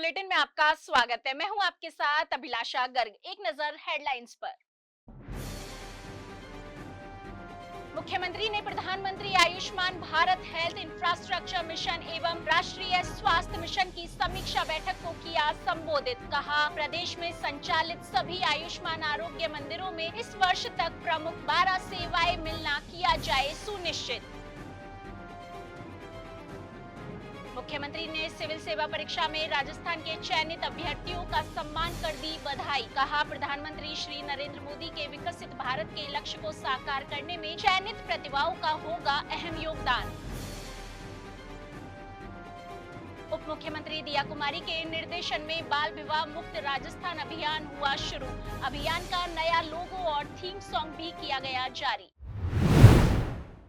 Bulletin में आपका स्वागत है। मैं हूं आपके साथ अभिलाषा गर्ग। एक नजर हेडलाइंस पर। मुख्यमंत्री ने प्रधानमंत्री Ayushman Bharat health infrastructure mission एवं राष्ट्रीय स्वास्थ्य मिशन की समीक्षा बैठक को किया संबोधित। कहा, प्रदेश में संचालित सभी आयुष्मान आरोग्य मंदिरों में इस वर्ष तक प्रमुख 12 सेवाएं मिलना किया जाए सुनिश्चित। मुख्यमंत्री ने सिविल सेवा परीक्षा में राजस्थान के चयनित अभ्यर्थियों का सम्मान कर दी बधाई। कहा, प्रधानमंत्री श्री नरेंद्र मोदी के विकसित भारत के लक्ष्य को साकार करने में चयनित प्रतिभाओं का होगा अहम योगदान। उप मुख्यमंत्री दिया कुमारी के निर्देशन में बाल विवाह मुक्त राजस्थान अभियान हुआ शुरू। अभियान का नया लोगो और थीम सॉन्ग भी किया गया जारी।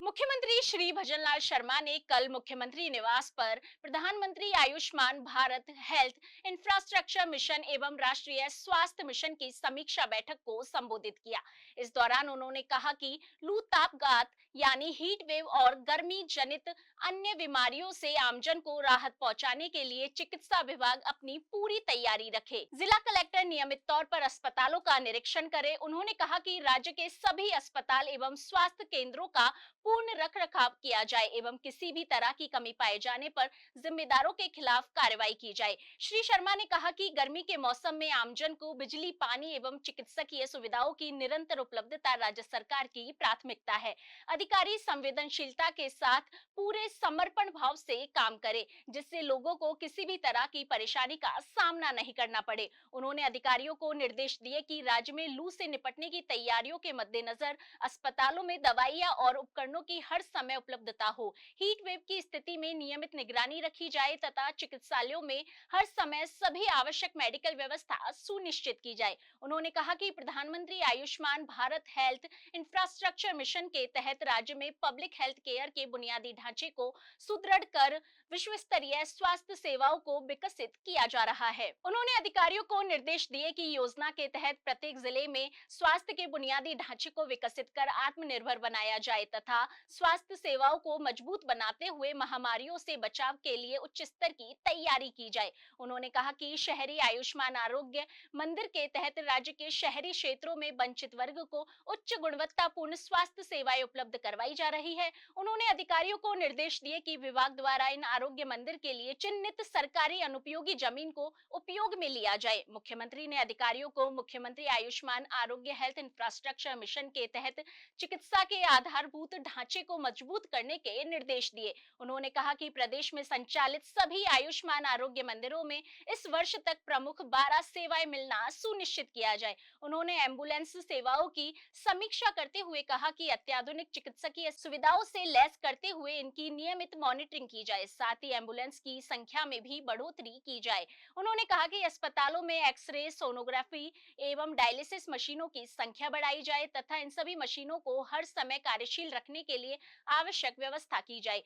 मुख्यमंत्री श्री भजनलाल शर्मा ने कल मुख्यमंत्री निवास पर प्रधानमंत्री Ayushman Bharat health infrastructure mission एवं राष्ट्रीय स्वास्थ्य मिशन की समीक्षा बैठक को संबोधित किया। इस दौरान उन्होंने कहा कि लू तापघात यानी हीट वेव और गर्मी जनित अन्य बीमारियों से आमजन को राहत पहुंचाने के लिए चिकित्सा विभाग अपनी पूरी तैयारी रखे। जिला कलेक्टर नियमित तौर पर अस्पतालों का निरीक्षण करे। उन्होंने कहा कि राज्य के सभी अस्पताल एवं स्वास्थ्य केंद्रों का पूर्ण रखरखाव किया जाए एवं किसी भी तरह की कमी पाए जाने पर जिम्मेदारों के खिलाफ कार्रवाई की जाए। श्री शर्मा ने कहा कि गर्मी के मौसम में आमजन को बिजली, पानी एवं चिकित्सकीय सुविधाओं की निरंतर उपलब्धता राज्य सरकार की प्राथमिकता है। अधिकारी संवेदनशीलता के साथ पूरे समर्पण भाव से काम करें, जिससे लोगों को किसी भी तरह की परेशानी का सामना नहीं करना पड़े। उन्होंने अधिकारियों को निर्देश दिए कि राज्य में लू से निपटने की तैयारियों के मद्देनजर अस्पतालों में दवाइयां और उपकरणों की हर समय उपलब्धता हो। हीट वेव की स्थिति में नियमित निगरानी रखी जाए तथा चिकित्सालयों में हर समय सभी आवश्यक मेडिकल व्यवस्था सुनिश्चित की जाए। उन्होंने कहा कि प्रधानमंत्री Ayushman Bharat health infrastructure mission के तहत राज्य में पब्लिक हेल्थ केयर के बुनियादी ढांचे को सुदृढ़ कर विश्व स्तरीय स्वास्थ्य सेवाओं को विकसित किया जा रहा है। उन्होंने अधिकारियों को निर्देश दिए कि योजना के तहत प्रत्येक जिले में स्वास्थ्य के बुनियादी ढांचे को विकसित कर आत्मनिर्भर बनाया जाए तथा स्वास्थ्य सेवाओं को मजबूत बनाते हुए महामारियों से बचाव के लिए उच्च स्तर की तैयारी की जाए। उन्होंने कहा कि शहरी आयुष्मान आरोग्य मंदिर के तहत राज्य के शहरी क्षेत्रों में वंचित वर्ग को उच्च गुणवत्तापूर्ण स्वास्थ्य सेवाएं उपलब्ध करवाई जा रही है। उन्होंने अधिकारियों को निर्देश दिए कि विभाग द्वारा इन आरोग्य मंदिर के लिए चिन्हित सरकारी अनुपयोगी जमीन को उपयोग में लिया जाए। मुख्यमंत्री ने अधिकारियों को मुख्यमंत्री आयुष्मान आरोग्य हेल्थ इंफ्रास्ट्रक्चर मिशन के तहत चिकित्सा के आधारभूत ढांचे को मजबूत करने के निर्देश दिए। उन्होंने कहा कि प्रदेश में संचालित सभी आयुष्मान आरोग्य मंदिरों में इस वर्ष तक प्रमुख 12 सेवाएं मिलना सुनिश्चित किया जाए। उन्होंने एम्बुलेंस सेवाओं की समीक्षा करते हुए कहा कि अत्याधुनिक चिकित्सकीय सुविधाओं से लैस करते हुए इनकी नियमित मॉनिटरिंग की जाए, साथ ही एम्बुलेंस की संख्या में भी बढ़ोतरी की जाए। उन्होंने कहा कि अस्पतालों में एक्सरे, सोनोग्राफी एवं डायलिसिस मशीनों की संख्या बढ़ाई जाए तथा इन सभी मशीनों को हर समय कार्यशील रखने के लिए आवश्यक व्यवस्था की जाए।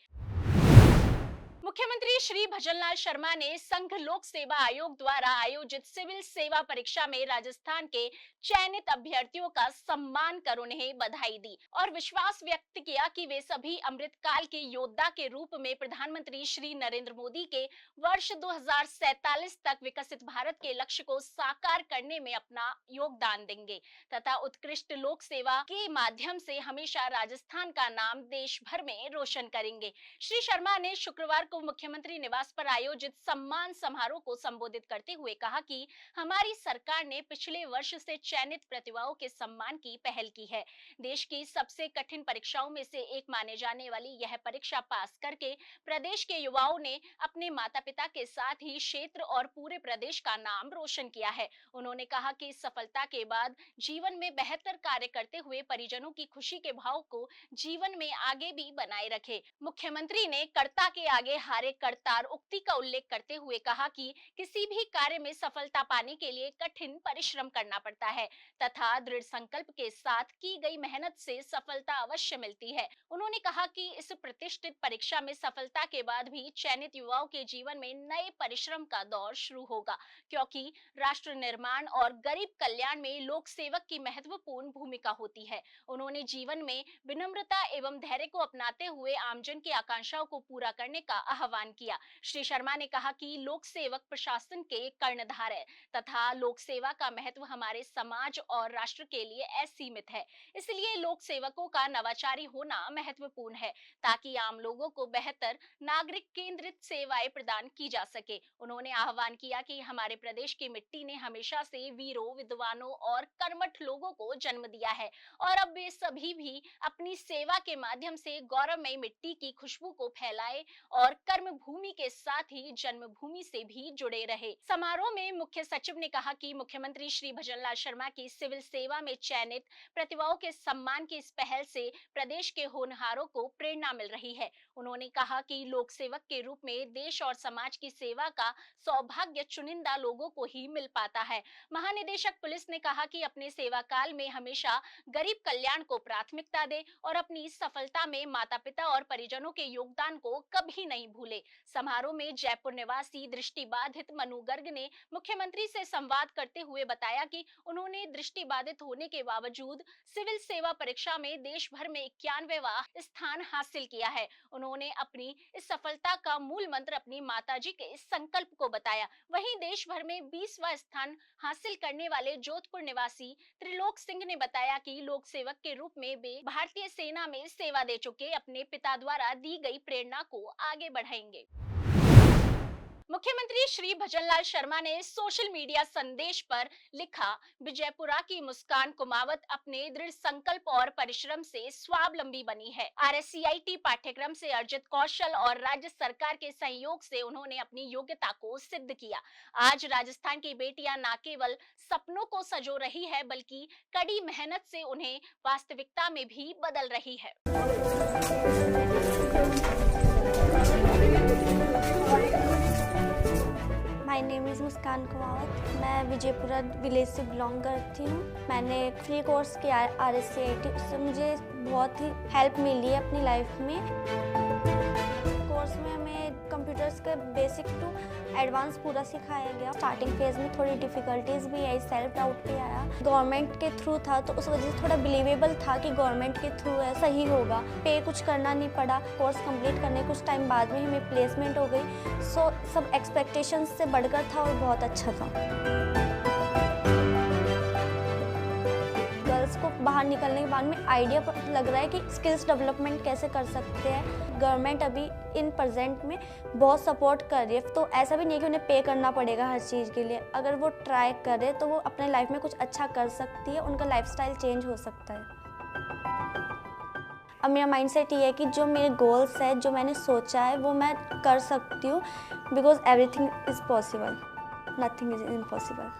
मुख्यमंत्री श्री भजनलाल शर्मा ने संघ लोक सेवा आयोग द्वारा आयोजित सिविल सेवा परीक्षा में राजस्थान के चयनित अभ्यर्थियों का सम्मान कर उन्हें बधाई दी और विश्वास व्यक्त किया कि वे सभी अमृतकाल के योद्धा के रूप में प्रधानमंत्री श्री नरेंद्र मोदी के वर्ष 2047 तक विकसित भारत के लक्ष्य को साकार करने में अपना योगदान देंगे तथा उत्कृष्ट लोक सेवा के माध्यम से हमेशा राजस्थान का नाम देश भर में रोशन करेंगे। श्री शर्मा ने शुक्रवार को मुख्यमंत्री निवास पर आयोजित सम्मान समारोह को संबोधित करते हुए कहा कि हमारी सरकार ने पिछले वर्ष से चयनित प्रतिभाओं के सम्मान की पहल की है। देश की सबसे कठिन परीक्षाओं में से एक माने जाने वाली यह परीक्षा पास करके प्रदेश के युवाओं ने अपने माता पिता के साथ ही क्षेत्र और पूरे प्रदेश का नाम रोशन किया है। उन्होंने कहा कि इस सफलता के बाद जीवन में बेहतर कार्य करते हुए परिजनों की खुशी के भाव को जीवन में आगे भी बनाए रखे। मुख्यमंत्री ने कर्ता के आगे हारे करतार उक्ति का उल्लेख करते हुए कहा कि किसी भी कार्य में सफलता पाने के लिए कठिन परिश्रम करना पड़ता है तथा दृढ़ संकल्प के साथ की गई मेहनत से सफलता अवश्य मिलती है। उन्होंने कहा कि इस प्रतिष्ठित परीक्षा में सफलता के बाद भी चयनित युवाओं के जीवन में नए परिश्रम का दौर शुरू होगा, क्योंकि राष्ट्र निर्माण और गरीब कल्याण में लोक सेवक की महत्वपूर्ण भूमिका होती है। उन्होंने जीवन में विनम्रता एवं धैर्य को अपनाते हुए आमजन की आकांक्षाओं को पूरा करने का आह्वान किया। श्री शर्मा ने कहा कि लोक सेवक प्रशासन के कर्णधार है तथा लोक सेवा का महत्व हमारे समाज और राष्ट्र के लिए असीमित है। इसलिए लोक सेवकों का नवाचारी होना महत्वपूर्ण है ताकि आम लोगों को बेहतर नागरिक केंद्रित सेवाएं प्रदान की जा सके। उन्होंने आह्वान किया कि हमारे प्रदेश की मिट्टी ने हमेशा से वीरों, विद्वानों और कर्मठ लोगों को जन्म दिया है और अब वे सभी भी अपनी सेवा के माध्यम से गौरवमयी मिट्टी की खुशबू को फैलाए और कर्म भूमि के साथ ही जन्मभूमि से भी जुड़े रहे। समारोह में मुख्य सचिव ने कहा कि मुख्यमंत्री श्री भजनलाल शर्मा की सिविल सेवा में चयनित प्रतिभाओं के सम्मान की इस पहल से प्रदेश के होनहारों को प्रेरणा मिल रही है। उन्होंने कहा कि लोक सेवक के रूप में देश और समाज की सेवा का सौभाग्य चुनिंदा लोगों को ही मिल पाता है। महानिदेशक पुलिस ने कहा कि अपने सेवा काल में हमेशा गरीब कल्याण को प्राथमिकता दे और अपनी सफलता में माता पिता और परिजनों के योगदान को कभी नहीं भूले। समारोह में जयपुर निवासी दृष्टिबाधित मनु गर्ग ने मुख्यमंत्री से संवाद करते हुए बताया कि उन्होंने दृष्टिबाधित होने के बावजूद सिविल सेवा परीक्षा में देश भर में 91वां स्थान हासिल किया है। उन्होंने अपनी इस सफलता का मूल मंत्र अपनी माताजी के इस संकल्प को बताया। वहीं देश भर में 20वां स्थान हासिल करने वाले जोधपुर निवासी त्रिलोक सिंह ने बताया कि लोक सेवक के रूप में वे भारतीय सेना में सेवा दे चुके अपने पिता द्वारा दी गई प्रेरणा को आगे बढ़ाएंगे। मुख्यमंत्री श्री भजनलाल शर्मा ने सोशल मीडिया संदेश पर लिखा, विजयपुरा की मुस्कान कुमावत अपने दृढ़ संकल्प और परिश्रम से स्वावलंबी बनी है। RSCIT पाठ्यक्रम से अर्जित कौशल और राज्य सरकार के सहयोग से उन्होंने अपनी योग्यता को सिद्ध किया। आज राजस्थान की बेटियां न केवल सपनों को संजो रही है बल्कि कड़ी मेहनत से उन्हें वास्तविकता में भी बदल रही है। माय नेम इज़ मुस्कान कुमावत। मैं विजयपुरा विलेज से बिलोंग करती हूँ। मैंने फ्री कोर्स किया है RSCIT, उससे मुझे बहुत ही हेल्प मिली है अपनी लाइफ में। कोर्स में हमें कंप्यूटर्स के बेसिक टू एडवांस पूरा सिखाया गया। स्टार्टिंग फेज में थोड़ी डिफिकल्टीज भी आई, सेल्फ डाउट भी आया। गवर्नमेंट के थ्रू था तो उस वजह से थोड़ा बिलीवेबल था कि गवर्नमेंट के थ्रू है, सही होगा। पे कुछ करना नहीं पड़ा। कोर्स कंप्लीट करने कुछ टाइम बाद में हमें प्लेसमेंट हो गई। सो सब एक्सपेक्टेशंस से बढ़कर था और बहुत अच्छा था। गर्ल्स को बाहर निकलने के बाद में आइडिया लग रहा है कि स्किल्स डेवलपमेंट कैसे कर सकते हैं। गवर्नमेंट अभी इन प्रेजेंट में बहुत सपोर्ट कर रही है, तो ऐसा भी नहीं है कि उन्हें पे करना पड़ेगा हर चीज़ के लिए। अगर वो ट्राई करे तो वो अपने लाइफ में कुछ अच्छा कर सकती है, उनका लाइफस्टाइल चेंज हो सकता है। अब मेरा माइंडसेट ये है कि जो मेरे गोल्स है, जो मैंने सोचा है वो मैं कर सकती हूँ, because everything is possible, nothing is impossible.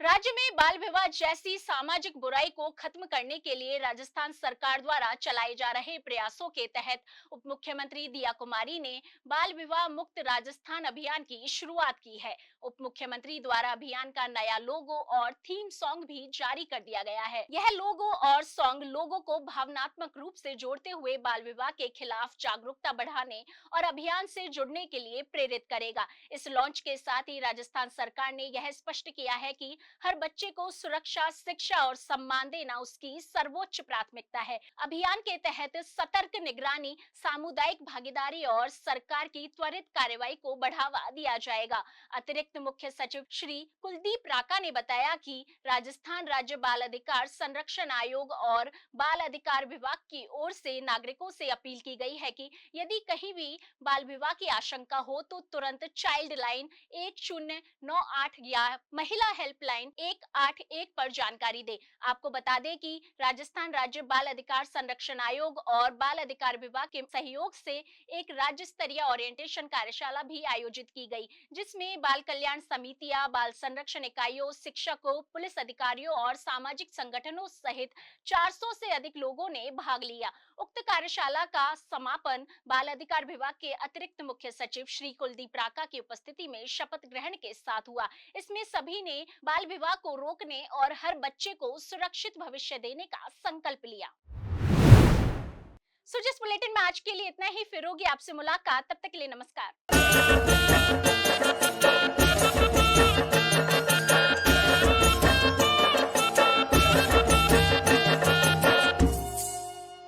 राज्य में बाल विवाह जैसी सामाजिक बुराई को खत्म करने के लिए राजस्थान सरकार द्वारा चलाए जा रहे प्रयासों के तहत उप मुख्यमंत्री दिया कुमारी ने बाल विवाह मुक्त राजस्थान अभियान की शुरुआत की है। उप मुख्यमंत्री द्वारा अभियान का नया लोगो और थीम सॉन्ग भी जारी कर दिया गया है। यह लोगो और सॉन्ग लोगों को भावनात्मक रूप से जोड़ते हुए बाल विवाह के खिलाफ जागरूकता बढ़ाने और अभियान से जुड़ने के लिए प्रेरित करेगा। इस लॉन्च के साथ ही राजस्थान सरकार ने यह स्पष्ट किया है कि हर बच्चे को सुरक्षा, शिक्षा और सम्मान देना उसकी सर्वोच्च प्राथमिकता है। अभियान के तहत सतर्क निगरानी, सामुदायिक भागीदारी और सरकार की त्वरित कार्रवाई को बढ़ावा दिया जाएगा। अतिरिक्त मुख्य सचिव श्री कुलदीप राका ने बताया कि राजस्थान राज्य बाल अधिकार संरक्षण आयोग और बाल अधिकार विभाग की ओर से नागरिकों से अपील की गई है कि यदि कहीं भी बाल विवाह की आशंका हो तो तुरंत चाइल्ड लाइन 1098 या महिला हेल्पलाइन 181 पर जानकारी दे। आपको बता दें कि राजस्थान राज्य बाल अधिकार संरक्षण आयोग और बाल अधिकार विभाग के सहयोग से एक राज्य स्तरीय ओरिएंटेशन कार्यशाला भी आयोजित की गई, जिसमें बाल कल्याण समितियां, बाल संरक्षण इकाइयों, शिक्षकों, पुलिस अधिकारियों और सामाजिक संगठनों सहित 400 से अधिक लोगों ने भाग लिया। उक्त कार्यशाला का समापन बाल अधिकार विभाग के अतिरिक्त मुख्य सचिव श्री कुलदीप राका की उपस्थिति में शपथ ग्रहण के साथ हुआ। इसमें सभी ने बाल विवाह को रोकने और हर बच्चे को सुरक्षित भविष्य देने का संकल्प लिया। जिस बुलेटिन में आज के लिए इतना ही, फिर होगी आपसे मुलाकात। तब तक के लिए नमस्कार।